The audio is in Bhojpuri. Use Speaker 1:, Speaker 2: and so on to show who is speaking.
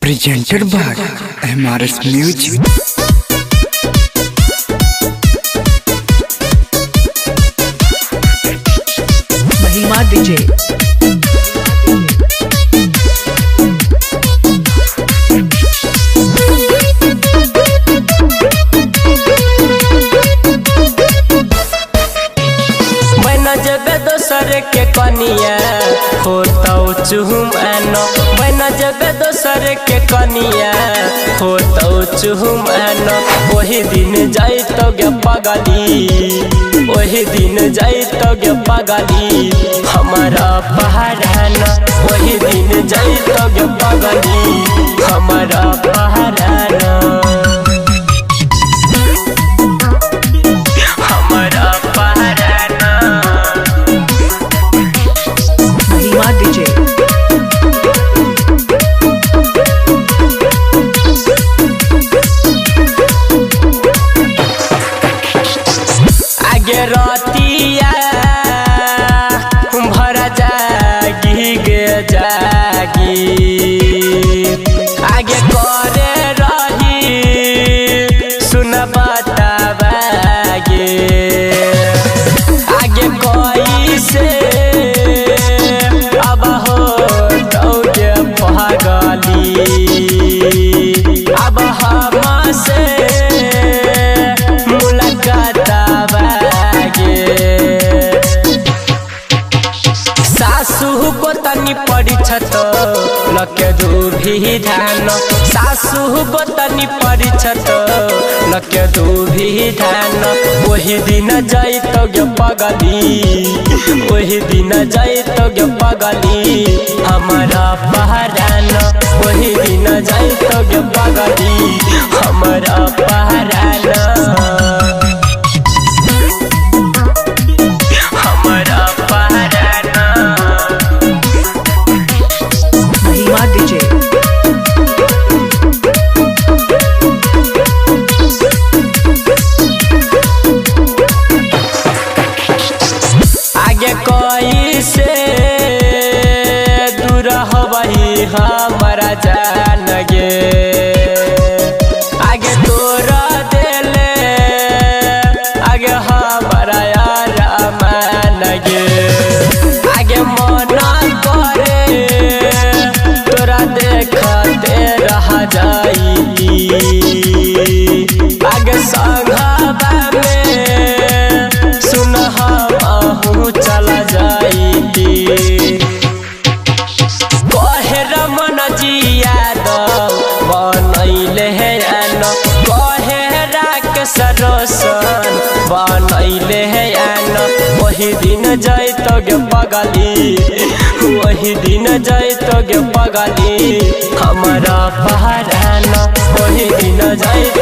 Speaker 1: presented by MRS Music.
Speaker 2: Mahima DJ.
Speaker 3: जग दोसर के कनिया होतौ चुहुमानो बना जग दोसर के कनिया होतौ चुहुमानो ओही दिन जाइतो गे पगली ओही दिन जाइतो गे पगली हमारा पहाड़ाना ओही दिन जाइतो गे पगली हमारा पहाड़ाना
Speaker 2: DJ.
Speaker 3: आगे रतिया भरा जागी गे जागी आगे करे रही सुन बतावागे आगे कोई से अब हम से मुलाकात बागे सासू को तनी पड़ी छत लके दूभी धान सासू को तनी पड़ी छत लके दूभी धान वही दिन जाइतो गे पगली वही दिन जाइतो गे पगली हमारा पहराना वही दिन जाइतो गे पगली हमारा पहराना हमारा पहराना
Speaker 2: Mahima DJ.
Speaker 3: आगे कोई से दूर हवही हमारा जान गे आगे तोरा देले आगे हमारा यार मान गे आगे मना करे तोरा देखते रह जाई आगे संघबा में सुन हम चला जाई कहे रमन जी यादव बनैले है आन कहे राकेश रोशन बनैले है आन वही दिन जाइतो गे पगली वही दिन जाइतो गे पगली हमारा पहराना वही दिन जाइतो